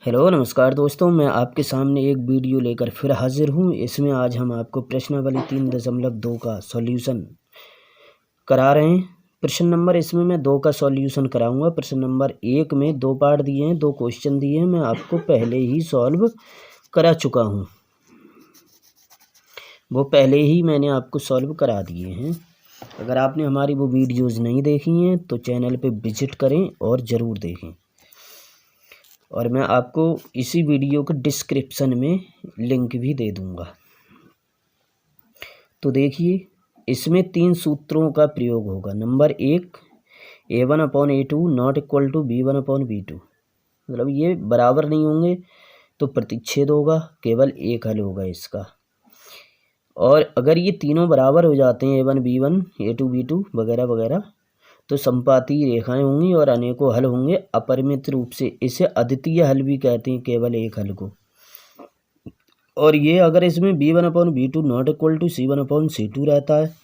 Hello नमस्कार दोस्तों, मैं आपके सामने एक वीडियो लेकर फिर हाजिर हूँ। इसमें आज हम आपको प्रश्नावली 3.2 का सॉल्यूशन करा रहे हैं। प्रश्न नंबर इसमें मैं 2 का सॉल्यूशन कराऊंगा। प्रश्न नंबर 1 में 2 पार्ट दिए हैं, 2 क्वेश्चन दिए हैं। मैं आपको पहले ही सॉल्व करा चुका हूँ, वो पहले ही मैंने आपको सॉल्व करा दिए हैं। अगर आपने हमारी वो वीडियोज़ नहीं देखी हैं तो चैनल पे विजिट करें और ज़रूर देखें। और मैं आपको इसी वीडियो के डिस्क्रिप्शन में लिंक भी दे दूंगा। तो देखिए, इसमें 3 सूत्रों का प्रयोग होगा। Number 1, a1/a2 not equal to b1/b2, मतलब ये बराबर नहीं होंगे तो प्रतिच्छेद होगा, केवल एक हल होगा इसका। और अगर ये तीनों बराबर हो जाते हैं, a1 b1 a2 b2 वगैरह वगैरह, तो संपातीय रेखाएं होंगी और अनेकों हल होंगे अपरिमित रूप से। इसे अद्वितीय हल भी कहते हैं, केवल एक हल को। और ये अगर इसमें b1/b2 not equal to c1/c2 रहता है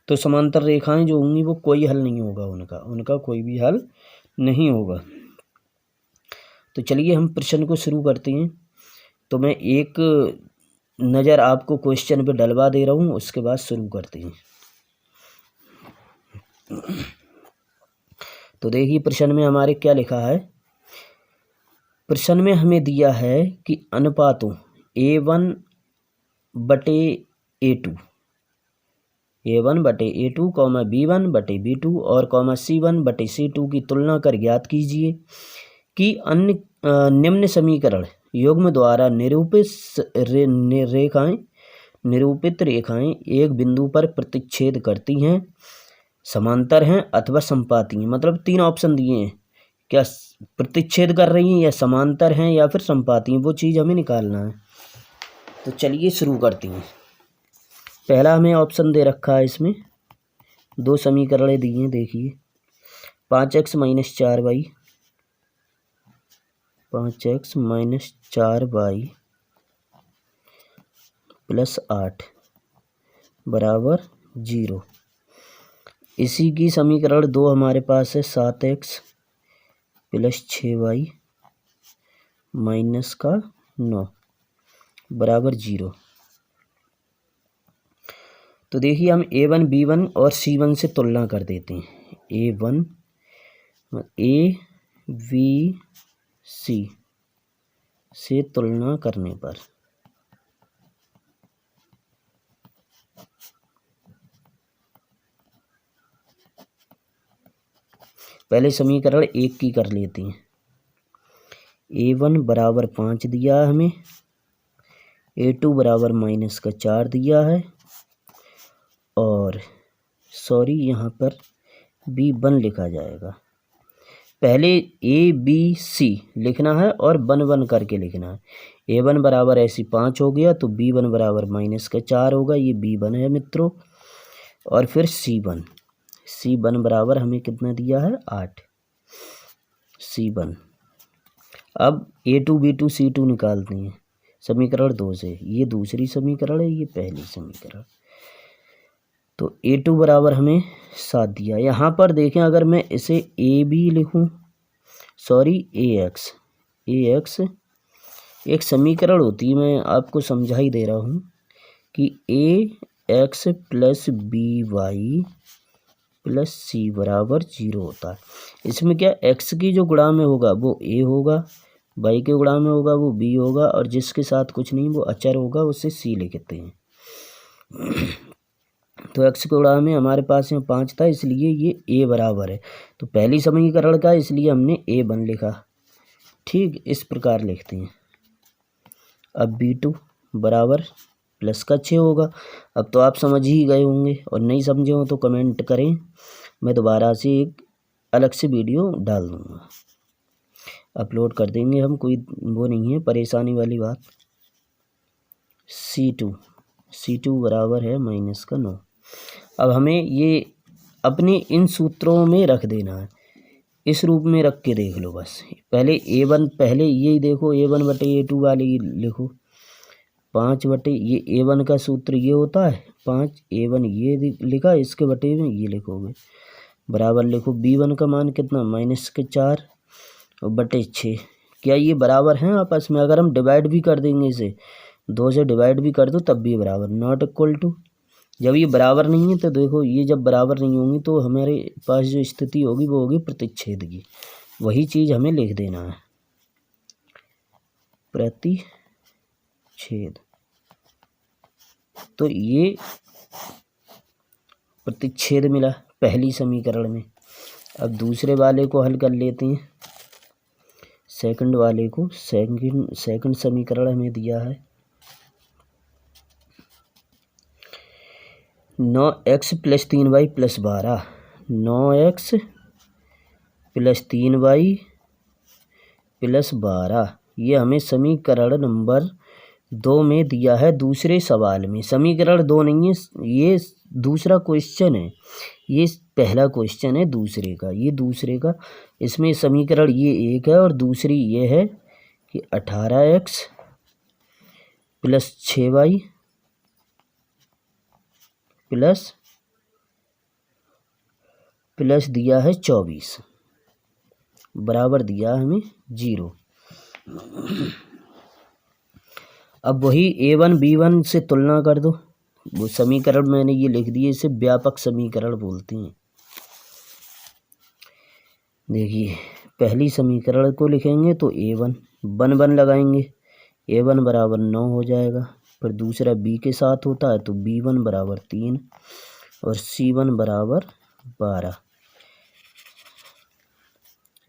तो समांतर रेखाएं जो होंगी वो कोई हल नहीं होगा, उनका कोई भी हल नहीं होगा। तो चलिए हम प्रश्न को शुरू करते हैं। तो मैं एक नज़र आपको क्वेश्चन पे डलवा दे रहा हूँ, उसके बाद शुरू करते हैं। तो देखिए प्रश्न में हमारे क्या लिखा है। प्रश्न में हमें दिया है कि अनुपातों a1/a2 b1/b2 और c1/c2 की तुलना कर ज्ञात कीजिए कि अन्य निम्न समीकरण युग्म द्वारा निरूपित रेखाएं एक बिंदु पर प्रतिच्छेद करती हैं, समांतर हैं अथवा संपाती हैं। मतलब 3 ऑप्शन दिए हैं, क्या प्रतिच्छेद कर रही हैं या समांतर हैं या फिर संपाती हैं, वो चीज़ हमें निकालना है। तो चलिए शुरू करते हैं। पहला हमें ऑप्शन दे रखा है, इसमें 2 समीकरण दिए हैं। देखिए 5x - 4y 5x - 4y + 8 बराबर 0। इसी की समीकरण 2 हमारे पास है 7x + 6y - 9 बराबर 0। तो देखिए हम a1 b1 और c1 से तुलना कर देते हैं। a1 a b c से तुलना करने पर पहले समीकरण 1 की कर लेते हैं। a1 बराबर 5 दिया है हमें, a2 बराबर -4 दिया है, और सॉरी यहाँ पर b1 लिखा जाएगा। पहले a b c लिखना है और 1 करके लिखना है। a1 बराबर ऐसी 5 हो गया तो b1 बराबर -4 होगा, ये b1 है मित्रों। और फिर c1 बराबर हमें कितना दिया है 8 c1। अब a2 b2 c2 निकालते हैं समीकरण 2 से। ये दूसरी समीकरण है, ये पहली समीकरण। तो a2 बराबर हमें 7 दिया। यहाँ पर देखें, अगर मैं इसे ab लिखूं, सॉरी ax एक समीकरण होती है, मैं आपको समझा ही दे रहा हूँ कि ax + by + c बराबर 0 होता है। इसमें क्या x की जो गुणा में होगा वो a होगा, y के गुणा में होगा वो b होगा, और जिसके साथ कुछ नहीं वो अचर होगा, उसे c लिखते हैं। तो x के गुणा में हमारे पास यहाँ 5 था, इसलिए ये a बराबर है। तो पहली समीकरण का इसलिए हमने a1 लिखा। ठीक, इस प्रकार लिखते हैं। अब b2 बराबर प्लस का 6 होगा। अब तो आप समझ ही गए होंगे, और नहीं समझे हो तो कमेंट करें, मैं दोबारा से एक अलग से वीडियो डाल दूँगा, अपलोड कर देंगे हम। कोई वो नहीं है परेशानी वाली बात। c2 बराबर है -9। अब हमें ये अपने इन सूत्रों में रख देना है, इस रूप में रख के देख लो बस। पहले a1, पहले यही देखो a1/a2 वाली लिखो 5 ये a1 का सूत्र ये होता है 5, a1 ये लिखा, इसके बटे में ये लिखोगे, बराबर लिखो b1 का मान कितना -4 और बटे 6, क्या ये बराबर हैं आपस में? अगर हम डिवाइड भी कर देंगे इसे, 2 से डिवाइड भी कर दो तब भी बराबर, नॉट इक्वल टू। जब ये बराबर नहीं है तो देखो, ये जब बराबर नहीं होंगी तो हमारे पास जो स्थिति होगी वो होगी प्रतिच्छेद की। वही चीज़ हमें लिख देना है, प्रतिच्छेद। तो ये प्रतिच्छेद मिला पहली समीकरण में। अब दूसरे वाले को हल कर लेते हैं, सेकंड वाले को। सेकंड समीकरण हमें दिया है 9x + 3y + 12। 9x + 3y + 12 ये हमें समीकरण नंबर 2 में दिया है दूसरे सवाल में। समीकरण 2 नहीं है, ये दूसरा क्वेश्चन है। ये पहला क्वेश्चन है दूसरे का, ये दूसरे का। इसमें समीकरण ये एक है और दूसरी ये है कि 18x + 6y प्लस दिया है 24 बराबर दिया हमें 0। अब वही A1 B1 से तुलना कर दो। वो समीकरण मैंने ये लिख दिए, इसे व्यापक समीकरण बोलते हैं। देखिए पहली समीकरण को लिखेंगे तो A1 1 लगाएंगे, A1 बराबर 9 हो जाएगा। फिर दूसरा B के साथ होता है तो B1 बराबर 3 और C1 बराबर 12।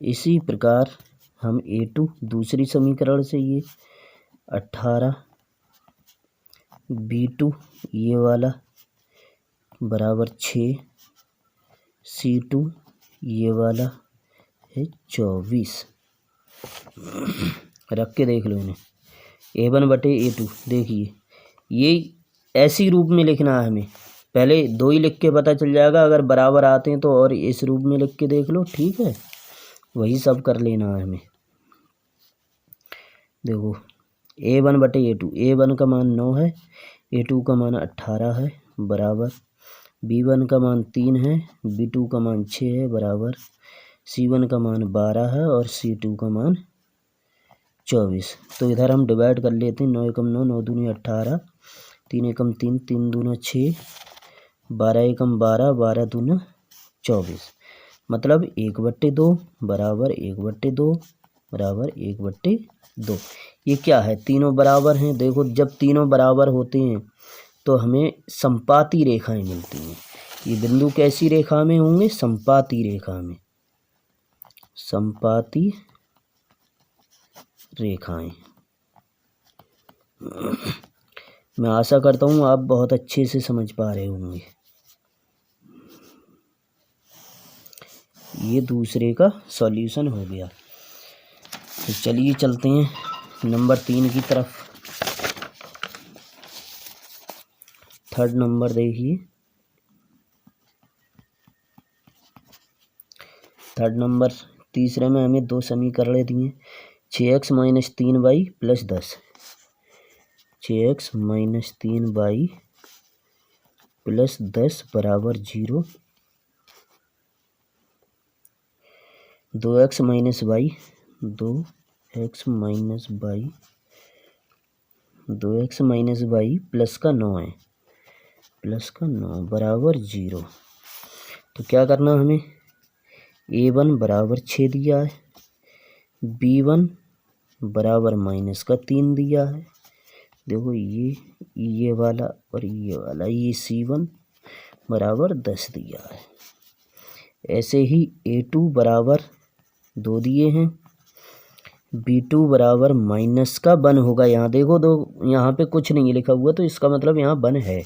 इसी प्रकार हम A2 दूसरी समीकरण से ये 18 B2 ये वाला बराबर 6 C2 ये वाला है 24। रख के देख लो इन्हें, A1 बटे A2। देखिए ये ऐसी रूप में लिखना है हमें, पहले 2 ही लिख के पता चल जाएगा, अगर बराबर आते हैं तो और इस रूप में लिख के देख लो, ठीक है। वही सब कर लेना है हमें। देखो A1 बटे A2, A1 का मान 9 है, A2 का मान 18 है बराबर, B1 का मान 3 है, B2 का मान 6 है बराबर, C1 का मान 12 है और C2 का मान 24। तो इधर हम डिवाइड कर लेते हैं, 9 एकम 9, 9 दूनी 18, 3 एकम 3, 3 दूना 6, 12 एकम 12, 12 दूना 24। मतलब 1/2 बराबर 1/2 बराबर 1/2। ये क्या है? तीनों बराबर हैं। देखो जब तीनों बराबर होते हैं तो हमें संपाती रेखाएं मिलती हैं। ये बिंदु कैसी रेखा में होंगे? संपाती रेखा में, संपाती रेखाएं। मैं आशा करता हूँ आप बहुत अच्छे से समझ पा रहे होंगे। ये दूसरे का सॉल्यूशन हो गया। तो चलिए चलते हैं नंबर 3 की तरफ। थर्ड नंबर देखिए, थर्ड नंबर तीसरे में हमें 2 समीकरण दिए, 6x - 3y + 10। 6x - 3y + 10 बराबर 0। 2x - y 2x - y plus का 9 है, प्लस का 9 बराबर 0। तो क्या करना हमें? A1 बराबर 6 दिया है, B1 बराबर -3 दिया है। देखो ये वाला और ये वाला, ये C1 बराबर 10 दिया है। ऐसे ही A2 बराबर 2 दिए हैं, B2 बराबर -1 होगा। यहाँ देखो दो, यहाँ पे कुछ नहीं लिखा हुआ तो इसका मतलब यहाँ 1 है,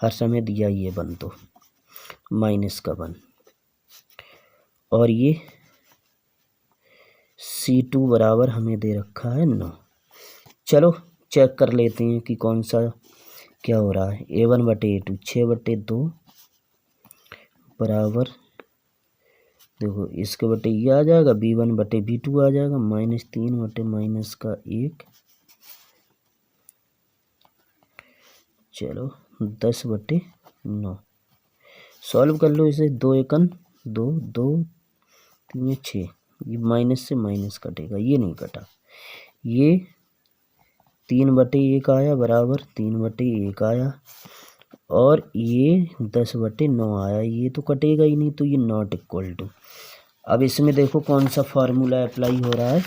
हर समय दिया ये 1 तो -1। और ये C2 बराबर हमें दे रखा है 9। चलो चेक कर लेते हैं कि कौन सा क्या हो रहा है। A1 बटे A2 6/2 बराबर, देखो इसके बटे ये आ जाएगा, B1 बटे B2 आ जाएगा, -3 बटे -1। चलो 10/9 सॉल्व कर लो इसे। 2 एकम 2, 2 3 6, ये माइनस से माइनस कटेगा, ये नहीं कटा। ये 3/1 आया बराबर 3/1 आया, और ये 10/9 आया, ये तो कटेगा ही नहीं, तो ये नॉट इक्वल टू। अब इसमें देखो कौन सा फार्मूला अप्लाई हो रहा है,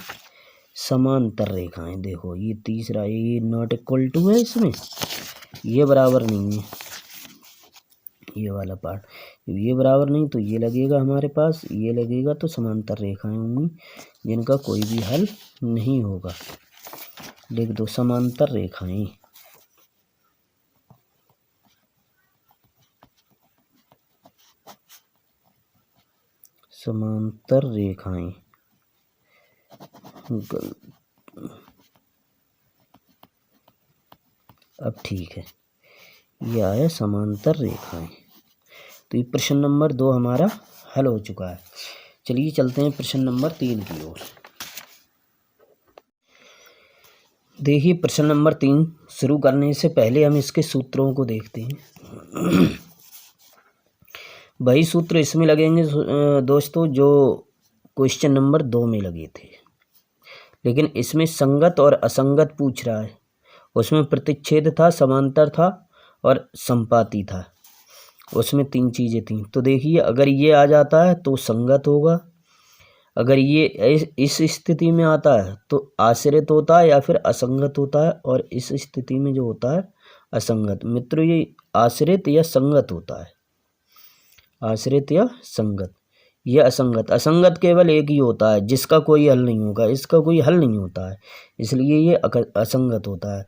समांतर रेखाएं। देखो ये तीसरा, ये नॉट इक्वल टू है, इसमें ये बराबर नहीं है, ये वाला पार्ट, ये बराबर नहीं तो ये लगेगा हमारे पास, ये लगेगा, तो समांतर रेखाएं होंगी जिनका कोई भी हल नहीं होगा। लिख दो समांतर रेखाएं। समांतर रेखाएं, अब ठीक है, ये आया समांतर रेखाएं। तो ये प्रश्न नंबर 2 हमारा हल हो चुका है। चलिए चलते हैं प्रश्न नंबर 3 की ओर। देखिए प्रश्न नंबर 3 शुरू करने से पहले हम इसके सूत्रों को देखते हैं। वही सूत्र इसमें लगेंगे दोस्तों जो क्वेश्चन नंबर 2 में लगे थे, लेकिन इसमें संगत और असंगत पूछ रहा है। उसमें प्रतिच्छेद था, समांतर था और संपाती था, उसमें 3 चीज़ें थीं। तो देखिए अगर ये आ जाता है तो संगत होगा, अगर ये इस स्थिति में आता है तो आश्रित होता है या फिर असंगत होता है, और इस स्थिति में जो होता है असंगत। मित्रों ये आश्रित या संगत होता है, आश्रित या संगत। यह असंगत, असंगत केवल एक ही होता है जिसका कोई हल नहीं होगा, इसका कोई हल नहीं होता है, इसलिए ये असंगत होता है।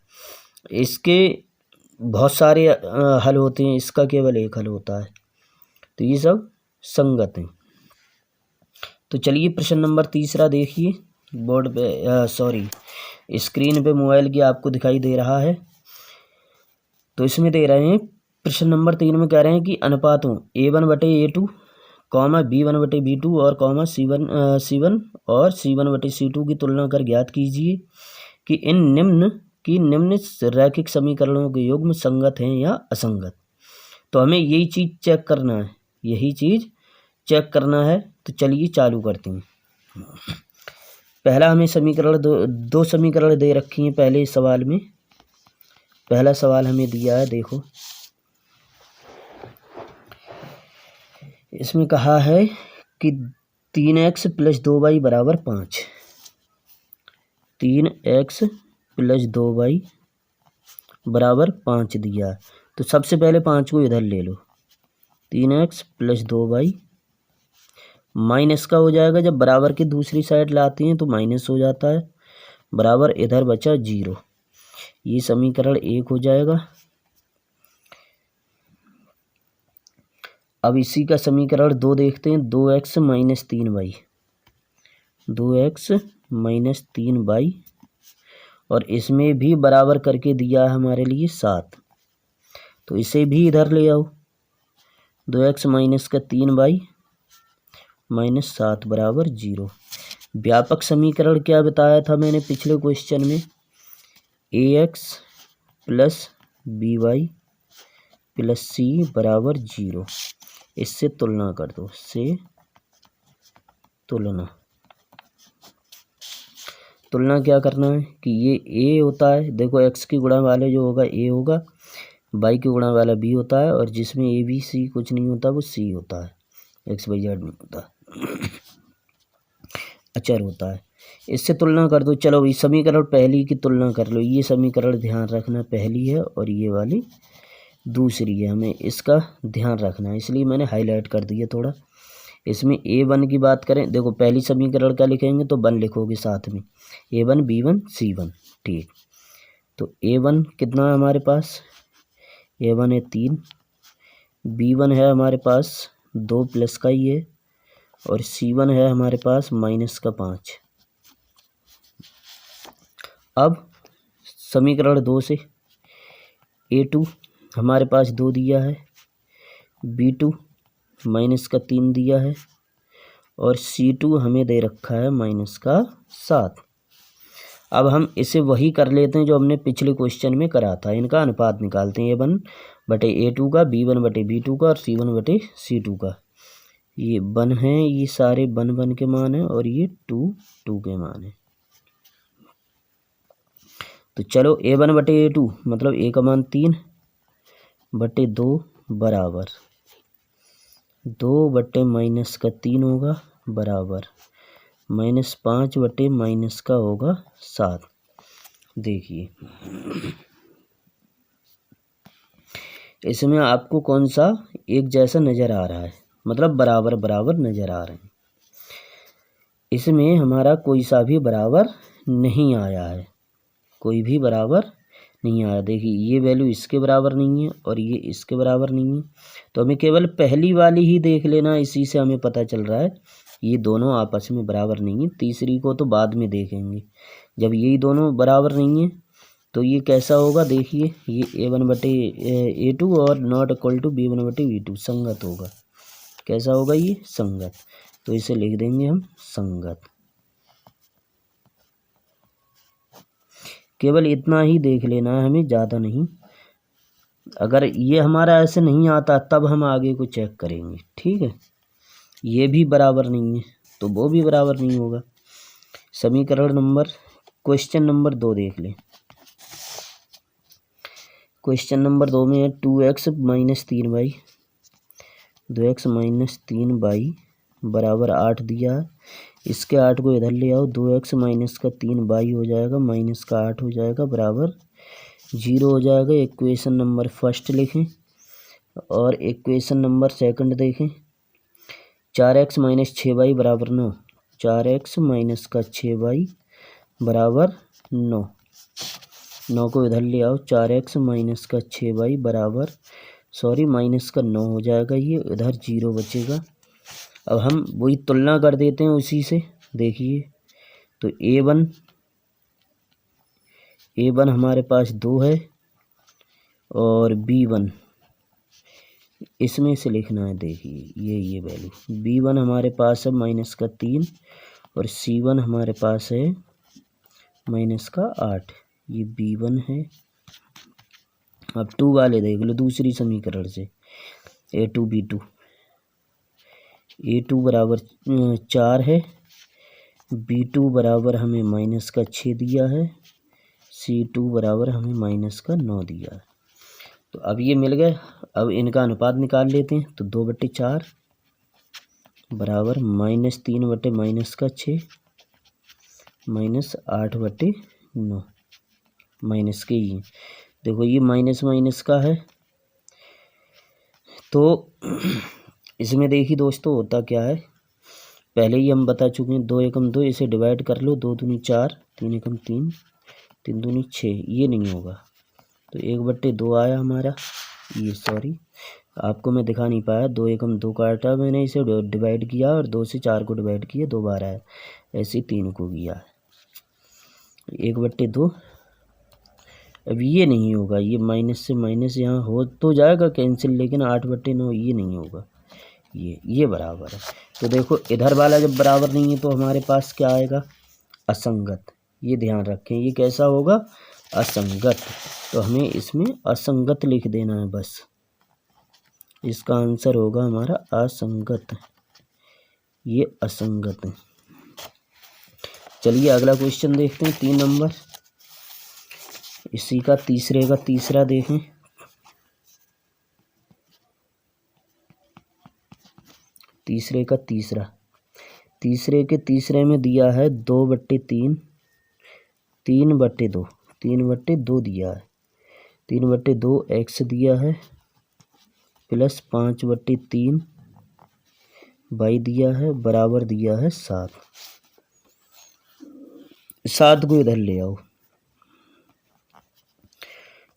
इसके बहुत सारे हल होते हैं, इसका केवल एक हल होता है, तो ये सब संगत हैं। तो चलिए प्रश्न नंबर 3 देखिए, बोर्ड पे सॉरी स्क्रीन पे मोबाइल की आपको दिखाई दे रहा है। तो इसमें दे रहे हैं प्रश्न नंबर 3 में कह रहे हैं कि अनुपातों A1/A2, B1/B2 और C1 और C1/C2 की तुलना कर ज्ञात कीजिए कि इन निम्न रैखिक समीकरणों के युग्म संगत हैं या असंगत। तो हमें यही चीज़ चेक करना है, यही चीज़ चेक करना है। तो चलिए चालू करते हैं। पहला हमें समीकरण दो समीकरण दे रखी हैं पहले सवाल में। पहला सवाल हमें दिया है, देखो इसमें कहा है कि 3x + 2y = 5। 3x + 2y = 5 दिया है। तो सबसे पहले 5 को इधर ले लो, 3x + 2y माइनस का हो जाएगा, जब बराबर की दूसरी साइड लाते हैं तो माइनस हो जाता है, बराबर इधर बचा 0। ये समीकरण 1 हो जाएगा। अब इसी का समीकरण 2 देखते हैं, 2x - 3y, 2x - 3y, और इसमें भी बराबर करके दिया है हमारे लिए 7। तो इसे भी इधर ले आओ, 2x - 3y - 7 = 0। व्यापक समीकरण क्या बताया था मैंने पिछले क्वेश्चन में, ax + by + c = 0। इससे तुलना कर दो, से तुलना क्या करना है कि ये a होता है, देखो x की गुणा वाले जो होगा a होगा, y की गुणा वाला b होता है, और जिसमें a b c कुछ नहीं होता वो c होता है, x y z नहीं होता, अचर होता है। इससे तुलना कर दो। चलो इस समीकरण पहली की तुलना कर लो, ये समीकरण ध्यान रखना पहली है और ये वाली दूसरी है, हमें इसका ध्यान रखना है, इसलिए मैंने हाईलाइट कर दिया थोड़ा। इसमें A1 की बात करें, देखो पहली समीकरण का लिखेंगे तो 1 लिखोगे साथ में, A1 B1 C1, ठीक। तो A1 कितना है हमारे पास, A1 है 3, B1 है हमारे पास 2 प्लस का ही है, और C1 है हमारे पास -5। अब समीकरण 2 से A2 हमारे पास 2 दिया है, B2 -3 दिया है, और C2 हमें दे रखा है -7। अब हम इसे वही कर लेते हैं जो हमने पिछले क्वेश्चन में करा था, इनका अनुपात निकालते हैं A1/A2 का, B1/B2 का और C1/C2 का। ये 1 है, ये सारे 1 के मान है और ये 2 के मान है। तो चलो A1 बटे A2 मतलब A का मान 3 बटे 2 बराबर 2 बटे माइनस का 3 होगा बराबर -5 बटे माइनस का होगा 7। देखिए इसमें आपको कौन सा एक जैसा नज़र आ रहा है, मतलब बराबर बराबर नज़र आ रहे हैं। इसमें हमारा कोई सा भी बराबर नहीं आया है, कोई भी बराबर नहीं आया। देखिए ये वैल्यू इसके बराबर नहीं है और ये इसके बराबर नहीं है, तो हमें केवल पहली वाली ही देख लेना, इसी से हमें पता चल रहा है ये दोनों आपस में बराबर नहीं है। तीसरी को तो बाद में देखेंगे। जब यही दोनों बराबर नहीं है तो ये कैसा होगा, देखिए ये A1 बटे A2 और नॉट इक्वल टू B1 बटे B2 संगत होगा। कैसा होगा ये, संगत। तो इसे लिख देंगे हम संगत। केवल इतना ही देख लेना है हमें, ज़्यादा नहीं। अगर ये हमारा ऐसे नहीं आता तब हम आगे को चेक करेंगे, ठीक है। ये भी बराबर नहीं है तो वो भी बराबर नहीं होगा। समीकरण नंबर क्वेश्चन नंबर 2 देख लें। क्वेश्चन नंबर 2 में है 2x minus 3y 2x minus 3y बराबर 8 दिया है। इसके 8 को इधर ले आओ, 2x माइनस का 3y हो जाएगा माइनस का 8 हो जाएगा बराबर 0 हो जाएगा। इक्वेशन नंबर फर्स्ट लिखें और इक्वेशन नंबर सेकंड देखें। 4x माइनस 6y बराबर 9, 4x माइनस का 6y बराबर 9, 9 को इधर ले आओ, 4x माइनस का 6y बराबर माइनस का 9 हो जाएगा, ये इधर 0 बचेगा। अब हम वही तुलना कर देते हैं उसी से। देखिए तो A1 हमारे पास 2 है और B1 इसमें से लिखना है। देखिए ये वैल्यू B1 हमारे पास है माइनस का 3 और C1 हमारे पास है माइनस का 8। ये B1 है। अब 2 वाले देख लो दूसरी समीकरण से। A2 बराबर 4 है, B2 बराबर हमें माइनस का 6 दिया है, C2 बराबर हमें माइनस का 9 दिया है। तो अब ये मिल गए। अब इनका अनुपात निकाल लेते हैं। तो 2/4 बराबर -3 बटे माइनस का 6 -8/9 माइनस के ये देखो ये माइनस माइनस का है। तो इसमें देखिए दोस्तों होता क्या है, पहले ही हम बता चुके हैं। 2 एकम 2, इसे डिवाइड कर लो, 2 दूनी 4, 3 एकम 3, 3 दूनी 6, ये नहीं होगा। तो 1/2 आया हमारा। ये सॉरी आपको मैं दिखा नहीं पाया, 2 एकम 2 काटा मैंने, इसे डिवाइड किया और 2 से 4 को डिवाइड किया, 2 बार आया। ऐसे 3 को किया 1/2। अब ये नहीं होगा, ये माइनस से माइनस यहाँ हो तो जाएगा कैंसिल, लेकिन 8/9 ये नहीं होगा, ये बराबर है। तो देखो इधर वाला जब बराबर नहीं है तो हमारे पास क्या आएगा, असंगत। ये ध्यान रखें, ये कैसा होगा, असंगत। तो हमें इसमें असंगत लिख देना है बस। इसका आंसर होगा हमारा असंगत। ये असंगत है। चलिए अगला क्वेश्चन देखते हैं, 3 नंबर। इसी का तीसरे का तीसरा देखें। तीसरे का तीसरा, तीसरे के तीसरे में दिया है 2/3, 3/2, 3/2 दिया है। 3/2 x दिया है प्लस 5/3 y दिया है बराबर दिया है 7। 7 को इधर ले आओ,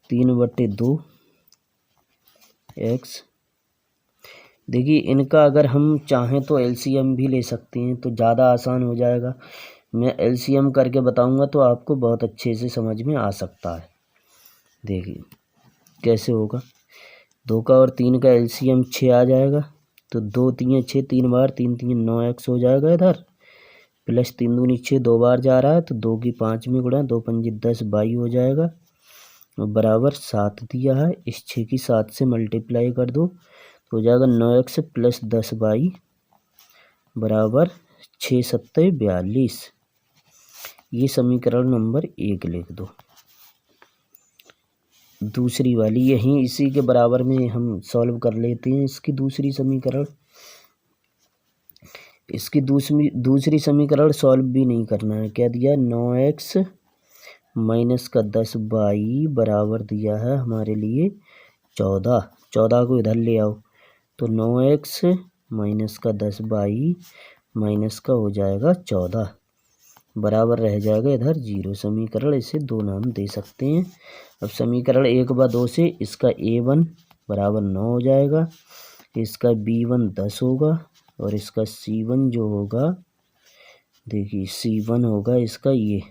3/2 x। देखिए इनका अगर हम चाहें तो एलसीएम भी ले सकते हैं, तो ज़्यादा आसान हो जाएगा। मैं एलसीएम करके बताऊंगा तो आपको बहुत अच्छे से समझ में आ सकता है। देखिए कैसे होगा, 2 का और 3 का एलसीएम 6 आ जाएगा। तो 2 3 6, 3 बार 3 3 9x हो जाएगा इधर, प्लस 3 दूनी 6, 2 बार जा रहा है तो 2 की 5 में गुणा, 2 पंजे 10 22 हो जाएगा और बराबर 7 दिया है। इस 6 की 7 से मल्टीप्लाई कर दो तो हो जाएगा 9x प्लस 10y बराबर 6 सत्ते 42। ये समीकरण नंबर 1 लिख दो। दूसरी वाली यहीं इसी के बराबर में हम सॉल्व कर लेते हैं इसकी दूसरी समीकरण। इसकी दूसरी समीकरण सॉल्व भी नहीं करना है। क्या दिया? 9x माइनस का 10y बराबर दिया है हमारे लिए 14। 14 को इधर ले आओ तो 9x माइनस का 10y माइनस का हो जाएगा 14 बराबर रह जाएगा इधर 0। समीकरण इसे 2 नाम दे सकते हैं। अब समीकरण 1 व 2 से इसका a1 बराबर 9 हो जाएगा, इसका b1 10 होगा और इसका c1 जो होगा, देखिए c1 होगा इसका ये,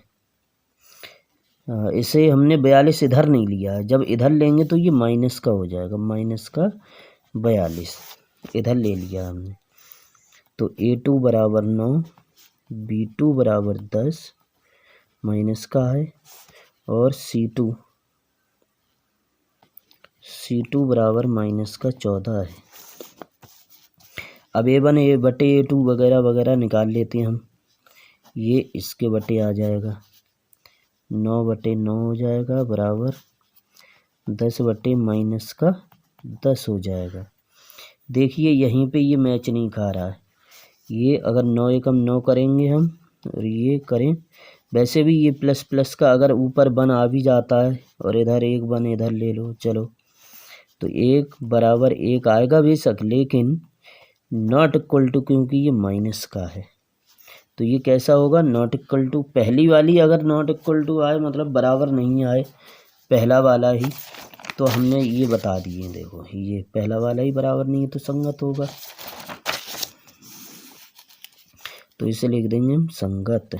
इसे हमने 42 इधर नहीं लिया है। जब इधर लेंगे तो ये माइनस का हो जाएगा, माइनस का 42 इधर ले लिया हमने। तो a2 बराबर 9, b2 बराबर 10 माइनस का है और c2 बराबर माइनस का 14 है। अब a1 a बटे a2 वगैरह वगैरह निकाल लेते हैं हम। ये इसके बटे आ जाएगा, 9 बटे 9 हो जाएगा बराबर 10 बटे माइनस का 10 हो जाएगा। देखिए यहीं पे ये मैच नहीं खा रहा है। ये अगर 9 एकम 9 करेंगे हम और ये करें, वैसे भी ये प्लस प्लस का अगर ऊपर 1 आ भी जाता है और इधर 1 1 इधर ले लो, चलो तो 1 बराबर 1 आएगा बेशक, लेकिन नॉट इक्वल टू, क्योंकि ये माइनस का है तो ये कैसा होगा? Not equal to. पहली वाली अगर नॉट इक्वल टू आए मतलब बराबर नहीं आए, पहला वाला ही, तो हमने ये बता दिए। देखो ये पहला वाला ही बराबर नहीं है तो संगत होगा, तो इसे लिख देंगे हम संगत।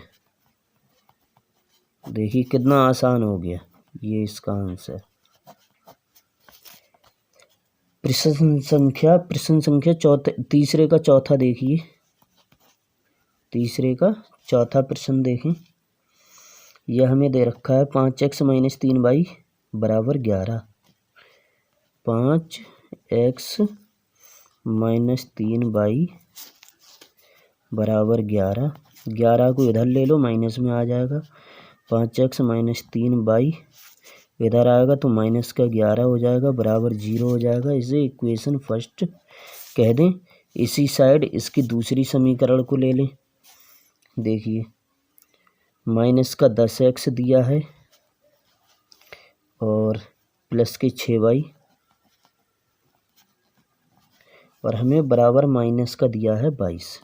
देखिए कितना आसान हो गया, ये इसका आंसर। प्रश्न संख्या तीसरे का चौथा देखिए, तीसरे का चौथा प्रश्न देखें। यह हमें दे रखा है 5x माइनस 3y बराबर 11। 5x माइनस 3y बराबर 11। 11 को इधर ले लो, माइनस में आ जाएगा। 5x माइनस 3y इधर आएगा तो माइनस का 11 हो जाएगा बराबर 0 हो जाएगा। इसे इक्वेशन फर्स्ट कह दें। इसी साइड इसकी दूसरी समीकरण को ले लें। देखिए माइनस का 10x दिया है और प्लस के 6y, और हमें बराबर माइनस का दिया है 22।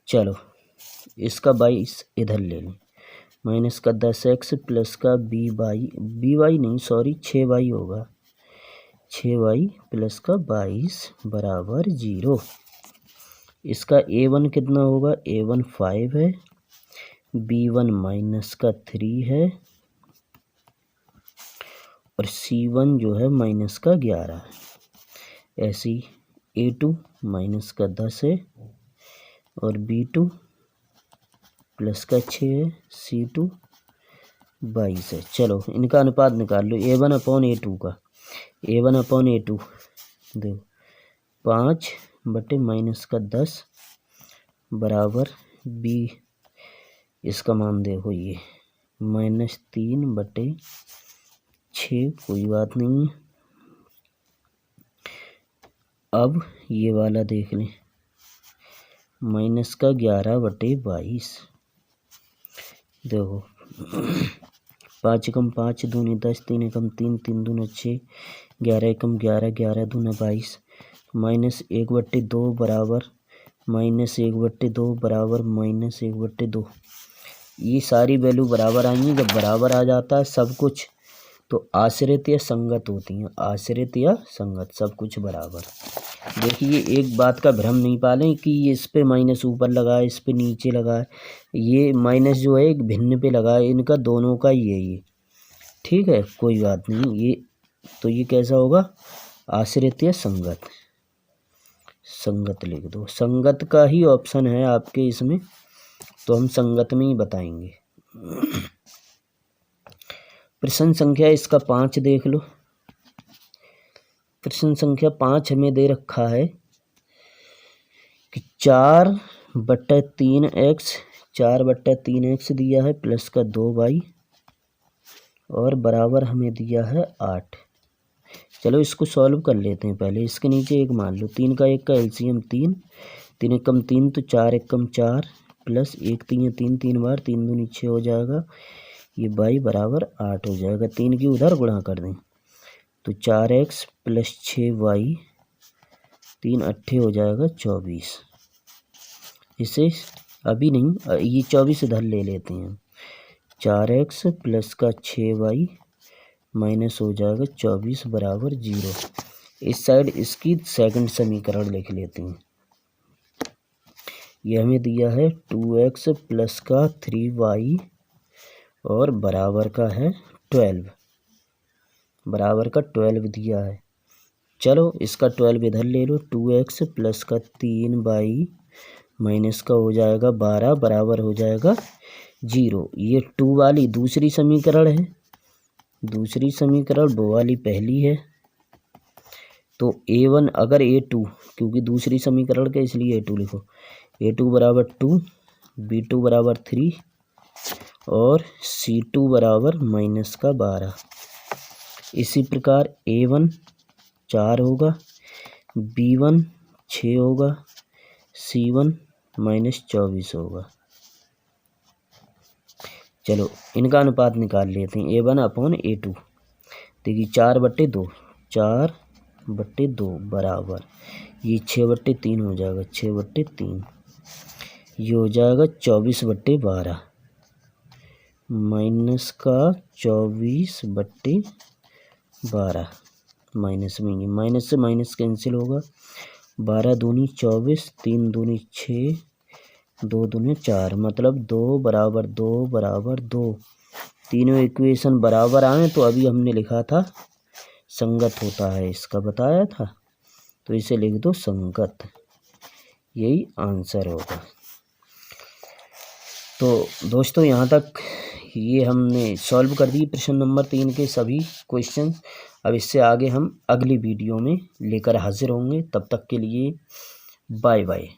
चलो इसका 22 इधर ले लें। माइनस का 10x प्लस का by नहीं सॉरी 6y होगा, 6y प्लस का 22 बराबर 0। इसका a1 कितना होगा? a1 5 है, b1 माइनस का 3 है और c1 जो है माइनस का 11 है। ऐसी a2 माइनस का 10 है और b2 प्लस का 6 है, c2 22 है। चलो इनका अनुपात निकाल लो a1 अपॉन a2 का। a1 अपॉन a2 देखो 5 बटे माइनस का 10 बराबर b, इसका मान देखो ये माइनस 3 बटे 6, कोई बात नहीं है। अब ये वाला देख लें, माइनस का 11 बटे 22। देखो 5 एकम 5 दूनी 10, 3 एकम 3, 3 दूना 6, 11 एकम 11, 11 दूना 22, माइनस 1 बट्टे 2 बराबर माइनस 1 बट्टे 2 बराबर माइनस 1 बट्टे 2। ये सारी वैल्यू बराबर आएंगी। जब बराबर आ जाता है सब कुछ तो आश्रित या संगत होती हैं, आश्रित या संगत, सब कुछ बराबर। देखिए एक बात का भ्रम नहीं पालें कि ये इस पे माइनस ऊपर लगा है, इस पे नीचे लगा है। ये माइनस जो है एक भिन्न पे लगा है, इनका दोनों का ही है ये, ठीक है, कोई बात नहीं। ये तो ये कैसा होगा? आश्रित या संगत। संगत लिख दो, संगत का ही ऑप्शन है आपके इसमें, तो हम संगत में ही बताएंगे। प्रश्न संख्या इसका 5 देख लो। प्रश्न संख्या 5 हमें दे रखा है कि 4/3x 4/3x दिया है प्लस का 2y और बराबर हमें दिया है 8। चलो इसको सॉल्व कर लेते हैं। पहले इसके नीचे एक मान लो, 3 का 1 का एलसीएम 3, 3 एकम 3 तो 4 एकम 4 प्लस 1 3 3 3 बार 3 दूनी 6 हो जाएगा। ये y बराबर 8 हो जाएगा। 3 की उधर गुणा कर दें तो 4x प्लस 6y 3 अट्ठे हो जाएगा 24। इसे अभी नहीं, ये 24 इधर ले लेते हैं। 4x प्लस का 6y माइनस हो जाएगा 24 बराबर 0। इस साइड इसकी सेकंड समीकरण लिख लेते हैं। यह हमें दिया है 2x प्लस का 3y और बराबर का है 12, बराबर का 12 दिया है। चलो इसका 12 इधर ले लो, 2x प्लस का 3y माइनस का हो जाएगा 12 बराबर हो जाएगा 0। ये 2 वाली दूसरी समीकरण है, दूसरी समीकरण वो वाली पहली है। तो a1 अगर a2, क्योंकि दूसरी समीकरण के इसलिए a2 लिखो, a2 बराबर 2, b2 बराबर 3 और c2 बराबर माइनस का 12। इसी प्रकार a1 4 होगा, b1 6 होगा, c1 माइनस 24 होगा। चलो इनका अनुपात निकाल लेते हैं। a1 अपॉन a2, देखिए 4/2, 4/2 बराबर ये 6/3 हो जाएगा, 6/3 ये हो जाएगा 24/12 माइनस का 24/12 माइनस में, ये माइनस से माइनस कैंसिल होगा। 12 दूनी 24, 3 दूनी 6, 2 दूनी 4, मतलब 2 बराबर 2 बराबर 2। तीनों इक्वेशन बराबर आए तो अभी हमने लिखा था संगत होता है, इसका बताया था, तो इसे लिख दो संगत, यही आंसर होगा। तो दोस्तों यहाँ तक ये हमने सॉल्व कर दी प्रश्न नंबर 3 के सभी क्वेश्चन। अब इससे आगे हम अगली वीडियो में लेकर हाजिर होंगे। तब तक के लिए बाय बाय।